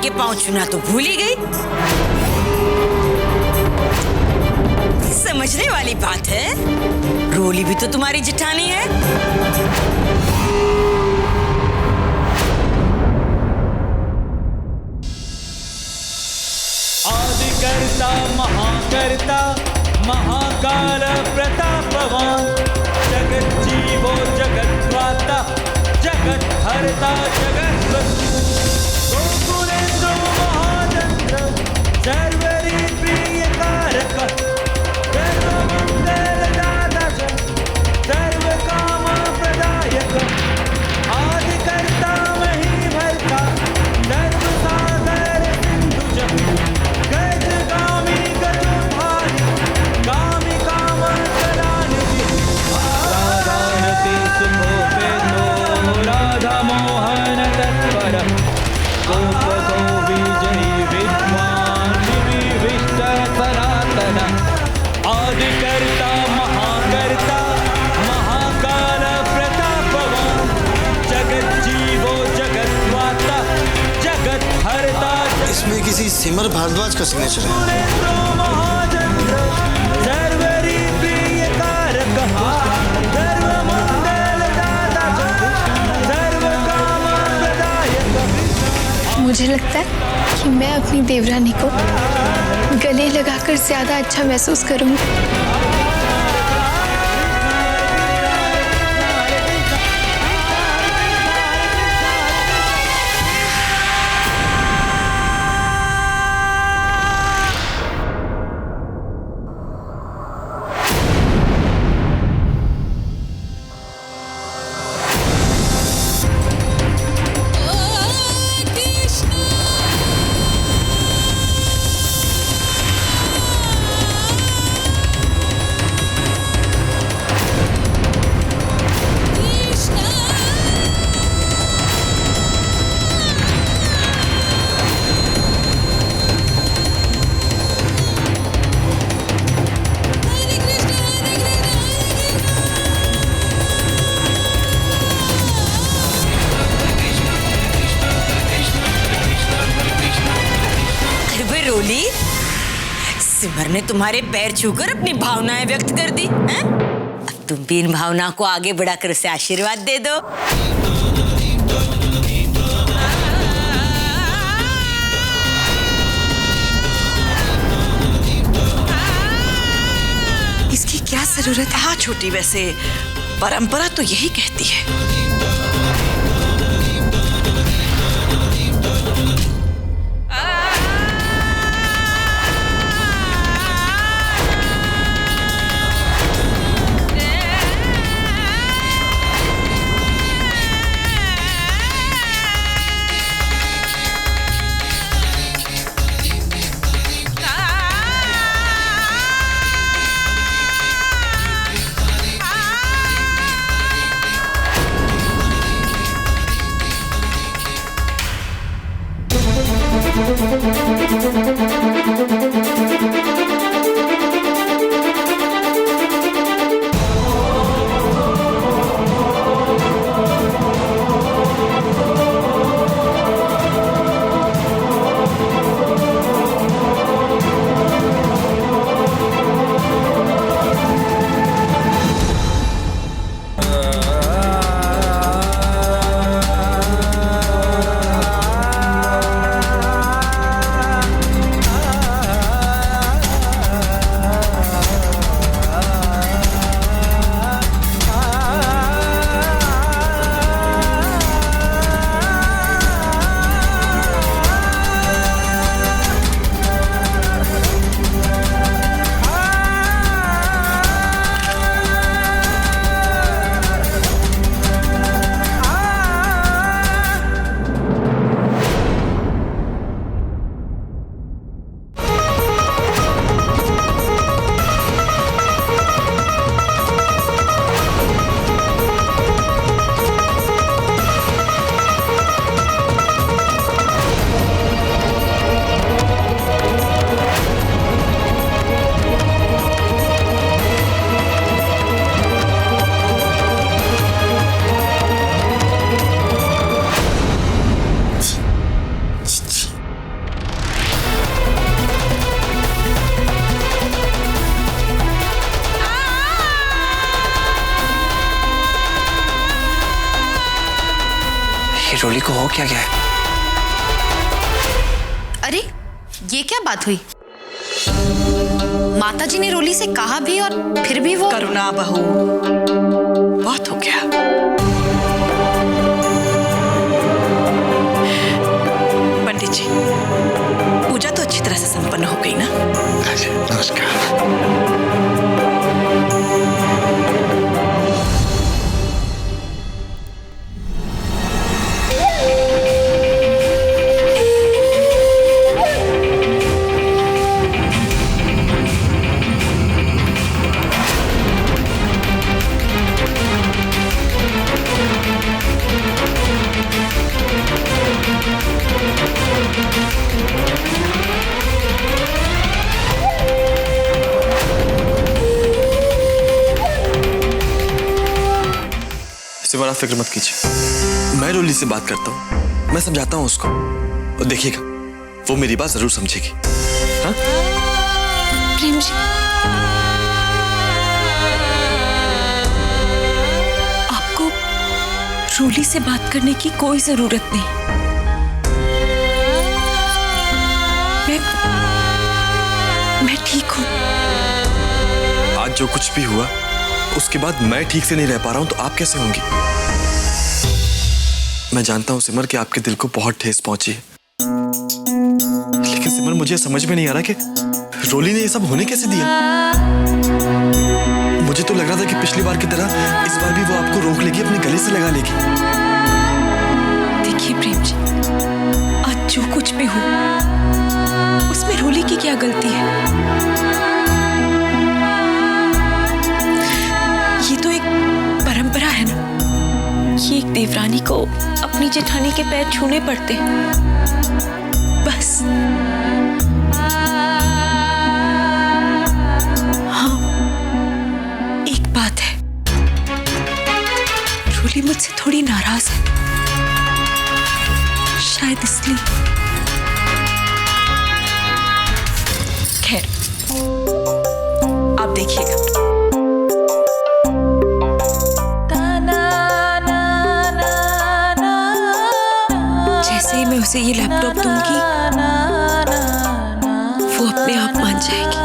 के पांव छूना तो भूल ही गई। समझने वाली बात है, रोली भी तो तुम्हारी जेठानी है। आदिकर्ता महाकर्ता महाकाल प्रतापवान, जगज्जीवो जगद्धाता जगद्धर्ता जगद्वस्तु, गोकुलेन्द्रो महाचन्द्र सर्वरी प्रियकारक, सर्वमङ्गलदाता सर्वकामप्रदायक, आदिकर्ता महीभर्ता सर्वसागर सिन्धुज, गजगामी गजोद्धारी गामी कामकलानिधि, राधानति सुखोपेतो राधा मोहन तत्पर, गोप गोविजयी विद्वान् विविष्ट सनातन, आदिकर्ता महाकर्ता महाकाल प्रतापवान, जगज्जीवो जगद्धाता जगद्धर्ता। इसमें किसी सिमर भारद्वाज का सिग्नेचर है। मुझे लगता है कि मैं अपनी देवरानी को गले लगाकर ज्यादा अच्छा महसूस करूंगी। रोली, सिमर ने तुम्हारे पैर छूकर अपनी भावनाएं व्यक्त कर दी हैं? अब तुम भी इन भावनाओं को आगे बढ़ाकर उसे आशीर्वाद दे दो। इसकी क्या जरूरत है? हाँ छोटी, वैसे परंपरा तो यही कहती है। रोली को हो क्या गया है? अरे ये क्या बात हुई? माताजी ने रोली से कहा भी और फिर भी वो करुणा बहू, बहुत हो गया। पंडित जी, पूजा तो अच्छी तरह से संपन्न हो गई ना? नमस्कार। सिमर, आप फिक्र मत कीजिए, मैं रोली से बात करता हूँ, मैं समझाता हूँ उसको, और देखिएगा वो मेरी बात जरूर समझेगी। हाँ? प्रेम जी, आपको रोली से बात करने की कोई जरूरत नहीं। मैं ठीक हूँ। आज जो कुछ भी हुआ उसके बाद मैं ठीक से नहीं रह पा रहा हूं, तो आप कैसे होंगी? मैं जानता हूं सिमर कि आपके दिल को बहुत ठेस पहुंची है, लेकिन सिमर मुझे समझ में नहीं आ रहा कि रोली ने ये सब होने कैसे दिया। मुझे तो लग रहा था कि पिछली बार की तरह इस बार भी वो आपको रोक लेगी, अपने गले से लगा लेगी। देखिए प्रेम जी, आज जो कुछ भी हो उसमें रोली की क्या गलती है? ये तो एक परंपरा है ना, ये एक देवरानी को अपनी जेठानी के पैर छूने पड़ते हैं, बस। हाँ, एक बात है, रोली मुझसे थोड़ी नाराज है, शायद इसलिए। खैर, आप देखिएगा। जैसे ही मैं उसे ये लैपटॉप दूंगी, वो अपने आप मान जाएगी।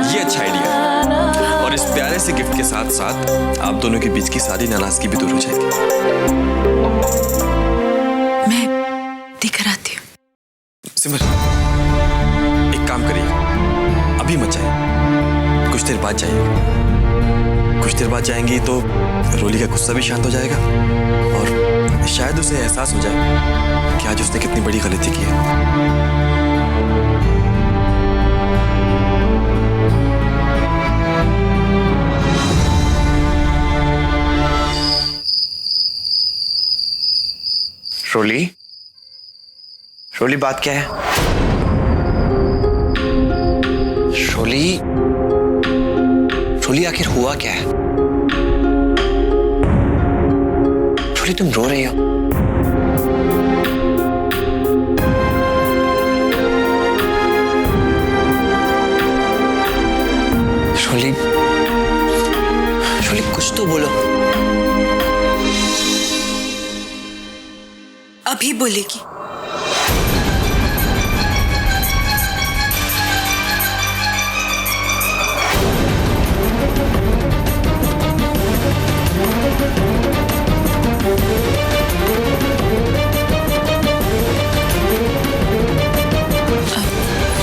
ये अच्छा आइडिया है, और इस प्यारे से गिफ्ट के साथ साथ आप दोनों के बीच की सारी नाराजगी भी दूर हो जाएगी। मैं दिखकर आती हूँ। सिमर, एक काम करिए, अभी मत जाइए, कुछ देर बाद जाइए। कुछ देर बाद जाएंगी तो रोली का गुस्सा भी शांत हो जाएगा, और शायद उसे एहसास हो जाए कि आज उसने कितनी बड़ी गलती की है। रोली, रोली बात क्या है? रोली, रोली आखिर हुआ क्या है? रोली तुम रो रही हो? रोली, रोली कुछ तो बोलो। अभी बोलेगी।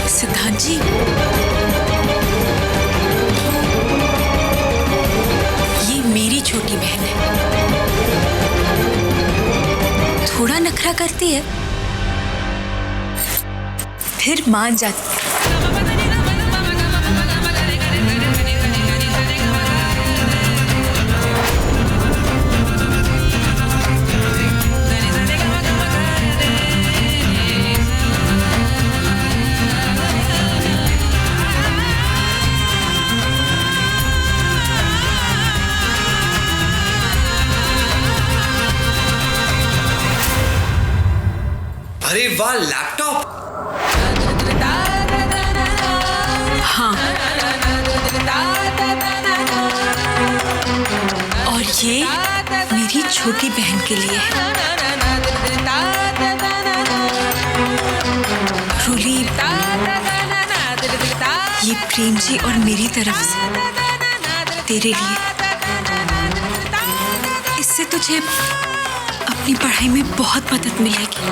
सिद्धांत जी, ये मेरी छोटी बहन है, थोड़ा नखरा करती है, फिर मान जाती है। अरे वाह, लैपटॉप! हाँ, और ये मेरी छोटी बहन के लिए है। रोली, ये प्रेम जी और मेरी तरफ से तेरे लिए। इससे तुझे अपनी पढ़ाई में बहुत मदद मिलेगी।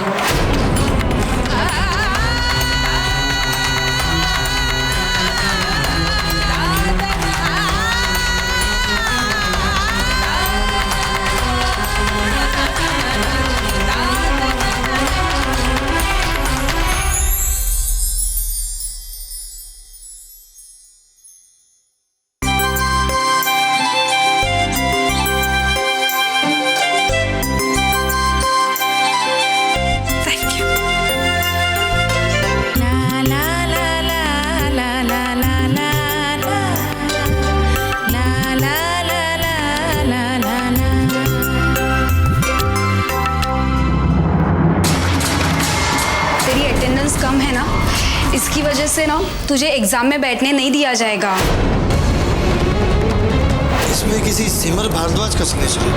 कम है ना, इसकी वजह से ना तुझे एग्जाम में बैठने नहीं दिया जाएगा। इसमें किसी सिमर भारद्वाज का सिग्नेचर है।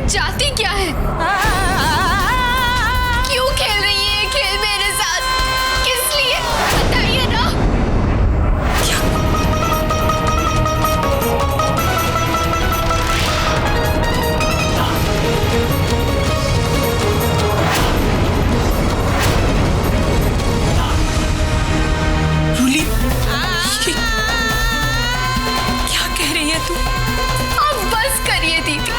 चाहती क्या है? क्यों खेल रही है खेल मेरे साथ? किस लिए? बताइए ना। रूली, क्या कह रही है तू? अब बस करिए दीदी।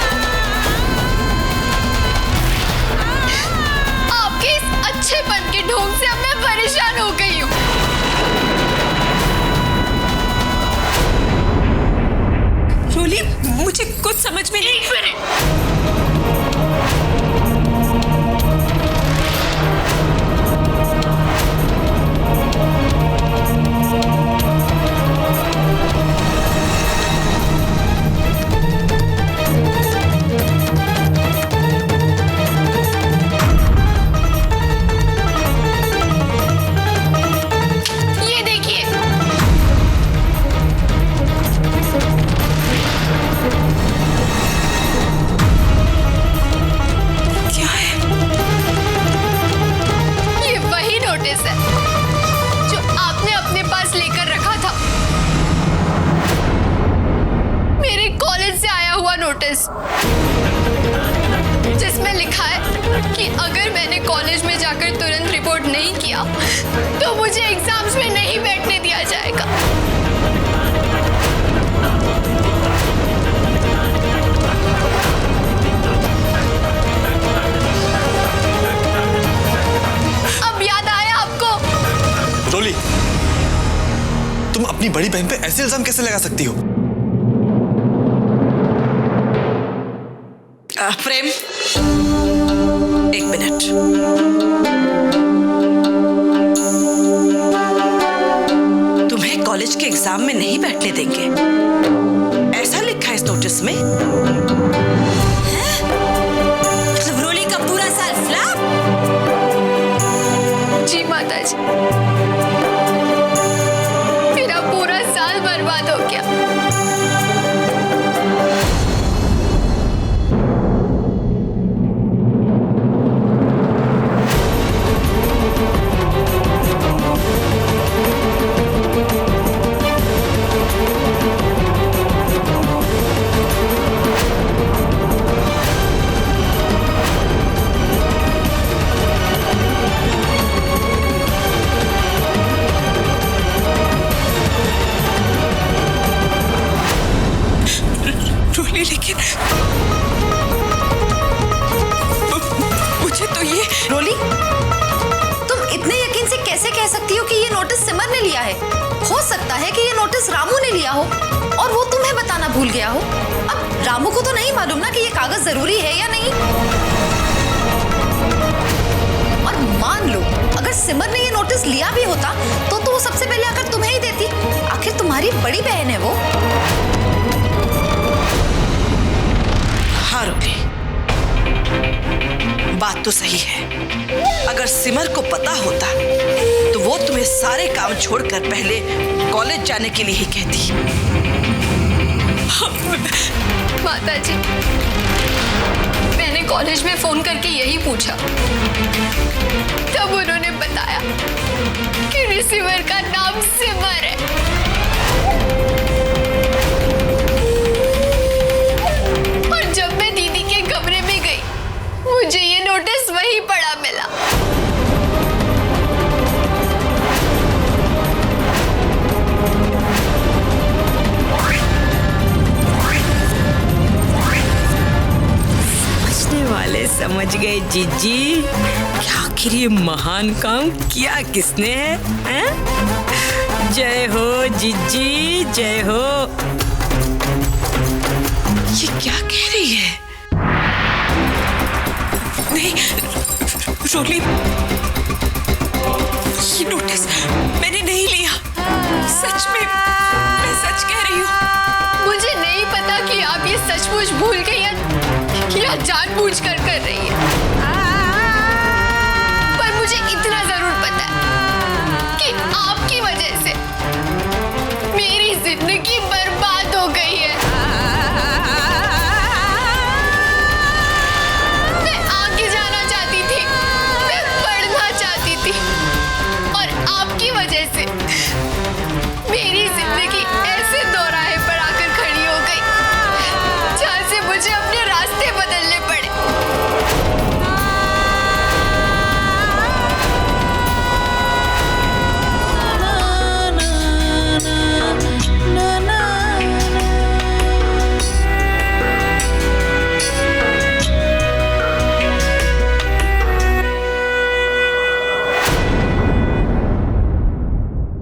अच्छेपन के ढोंग से अब मैं परेशान हो गई हूँ। रोली, मुझे कुछ समझ में नहीं। जो आपने अपने पास लेकर रखा था, मेरे कॉलेज से आया हुआ नोटिस, जिसमें लिखा है कि अगर मैंने कॉलेज में जाकर तुरंत रिपोर्ट नहीं किया तो मुझे एग्जाम्स में नहीं बैठने दिया जाएगा। अब याद आया आपको? रोली, तुम अपनी बड़ी बहन पे ऐसे इल्जाम कैसे लगा सकती हो? प्रेम, एक मिनट। तुम्हें कॉलेज के एग्जाम में नहीं बैठने देंगे, ऐसा लिखा है इस नोटिस में। मतलब रोली का पूरा साल फ्लॉप? जी माताजी, मेरा पूरा साल बर्बाद हो गया। लेकिन मुझे तो ये। रोली, तुम इतने यकीन से कैसे कह सकती हो कि ये नोटिस सिमर ने लिया है? हो सकता है कि ये नोटिस रामू ने लिया हो और वो तुम्हें बताना भूल गया हो। अब रामू को तो नहीं मालूम ना कि ये कागज जरूरी है या नहीं। और मान लो अगर सिमर ने ये नोटिस लिया भी होता तो वो सबसे पहले आकर तुम्हें ही देती। आखिर तुम्हारी बड़ी बहन है वो। हाँ रोली, बात तो सही है। अगर सिमर को पता होता तो वो तुम्हें सारे काम छोड़कर पहले कॉलेज जाने के लिए ही कहती। माता जी, मैंने कॉलेज में फोन करके यही पूछा, तब उन्होंने बताया कि रिसीवर का नाम सिमर है। और जब मैं दीदी के कमरे में गई, मुझे ये नोटिस वहीं पड़ा मिला। वाले समझ गए जीजी कि आखिर ये महान काम किया किसने है, हैं? जय हो जीजी, जय हो। ये क्या कह रही है? नहीं रोली, ये नोटिस मैंने नहीं लिया। सच में मैं सच कह रही हूँ। मुझे नहीं पता कि आप ये सचमुच भूल गई या जानबूझकर कर रही है।